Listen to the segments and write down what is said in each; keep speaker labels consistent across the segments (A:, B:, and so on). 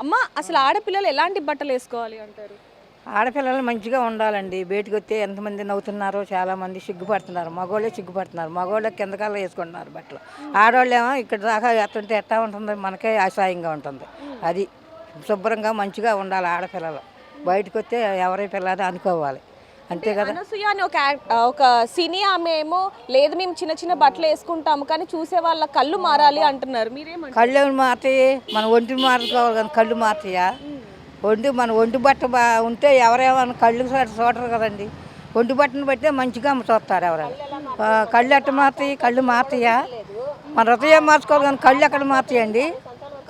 A: అమ్మ అసలు ఆడపిల్లలు ఎలాంటి బట్టలు వేసుకోవాలి అంటారు?
B: ఆడపిల్లలు మంచిగా ఉండాలండి. బయటకు వస్తే ఎంతమంది నవ్వుతున్నారో చాలామంది సిగ్గుపడుతున్నారు. మగవాళ్ళే సిగ్గుపడుతున్నారు. మగవాళ్ళే కిందకాల వేసుకుంటున్నారు బట్టలు. ఆడవాళ్ళేమో ఇక్కడ దాకా ఎత్తుంటే ఎట్టా ఉంటుంది, మనకే అసహాయంగా ఉంటుంది. అది శుభ్రంగా మంచిగా ఉండాలి ఆడపిల్లలు. బయటకు వస్తే ఎవరి పిల్లది అనుకోవాలి, అంతే కదా.
A: అనసూయ అని ఒక సినీ ఆమె ఏమో లేదు మేము చిన్న చిన్న బట్టలు వేసుకుంటాము కానీ చూసే వాళ్ళ కళ్ళు మారాలి అంటున్నారు. మీరేమంటారు?
B: కళ్ళు ఏమి మారుతాయి? మన ఒంటిని మారుకోవాలి కానీ కళ్ళు మారుతాయా? మన ఒంటి బట్ట ఉంటే ఎవరేమన్నా కళ్ళు చూడరు కదండి. ఒంటి బట్టను బట్టే మంచిగా చూస్తారు ఎవరైనా. కళ్ళు ఎట్ట మారుతాయి? కళ్ళు మారుతాయా? మన హృదయం మార్చుకోవాలి కానీ కళ్ళు ఎక్కడ మారుతాయండి?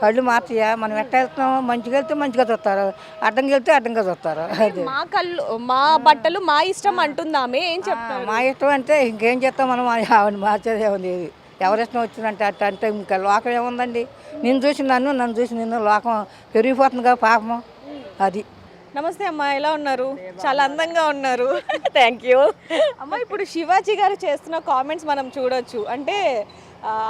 B: కళ్ళు మారుతాయా? మనం ఎట్ట వెళ్తున్నామో మంచిగా వెళ్తే మంచిగా చూస్తారు, అడ్డంగా వెళ్తే అడ్డంగా చూస్తారు. అది
A: మా కళ్ళు మా బట్టలు మా ఇష్టం అంటుందామే, ఏం చెప్తారు?
B: మా ఇష్టం అంటే ఇంకేం చేస్తాం మనం, ఆవిడ మార్చేది ఏమో లేదు. ఎవరిష్టం వచ్చిందంటే అట్ట అంటే ఇంకా లోకం ఏముందండి. నేను చూసి నన్ను చూసి నిన్ను లోకం పెరిగిపోతుందిగా పాపం. అది.
A: నమస్తే అమ్మా, ఎలా ఉన్నారు? చాలా అందంగా ఉన్నారు. థ్యాంక్ యూ అమ్మ. ఇప్పుడు శివాజీ గారు చేస్తున్న కామెంట్స్ మనం చూడొచ్చు. అంటే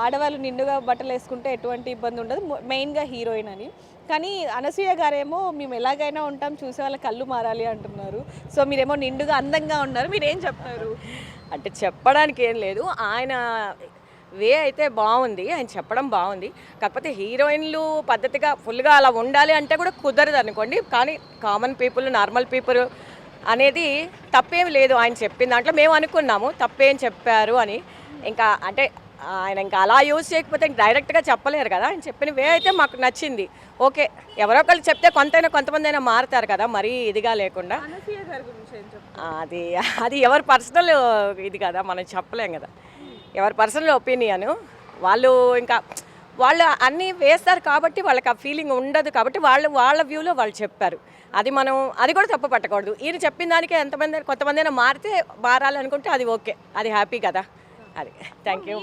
A: ఆడవాళ్ళు నిండుగా బట్టలు వేసుకుంటే ఎటువంటి ఇబ్బంది ఉండదు, మెయిన్గా హీరోయిన్ అని. కానీ అనసూయ గారేమో మేము ఎలాగైనా ఉంటాం, చూసే వాళ్ళ కళ్ళు మారాలి అంటున్నారు. సో మీరేమో నిండుగా అందంగా ఉన్నారు, మీరేం చెప్తారు?
C: అంటే చెప్పడానికి ఏం లేదు, ఆయన వే అయితే బాగుంది, ఆయన చెప్పడం బాగుంది. కాకపోతే హీరోయిన్లు పద్ధతిగా ఫుల్గా అలా ఉండాలి అంటే కూడా కుదరదు అనుకోండి. కానీ కామన్ పీపుల్, నార్మల్ పీపుల్ అనేది తప్పేం లేదు. ఆయన చెప్పిన దాంట్లో మేము అనుకున్నాము తప్పేం చెప్పారు అని. ఇంకా అంటే ఆయన ఇంకా అలా యూజ్ చేయకపోతే డైరెక్ట్గా చెప్పలేరు కదా. ఆయన చెప్పిన వే అయితే మాకు నచ్చింది. ఓకే, ఎవరో ఒకళ్ళు చెప్తే కొంతమంది అయినా మారుతారు కదా, మరీ ఇదిగా లేకుండా. అది అది ఎవరి పర్సనల్ ఇది కదా, మనం చెప్పలేం కదా. ఎవరి పర్సనల్ ఒపీనియన్ వాళ్ళు, ఇంకా వాళ్ళు అన్నీ వేస్తారు కాబట్టి వాళ్ళకి ఆ ఫీలింగ్ ఉండదు కాబట్టి వాళ్ళ వ్యూలో వాళ్ళు చెప్పారు. అది మనం అది కూడా తప్పు పట్టకూడదు. ఈయన చెప్పిన దానికి కొంతమంది అయినా మారితే మారాలనుకుంటే అది ఓకే, అది హ్యాపీ కదా. అది థ్యాంక్ యూ.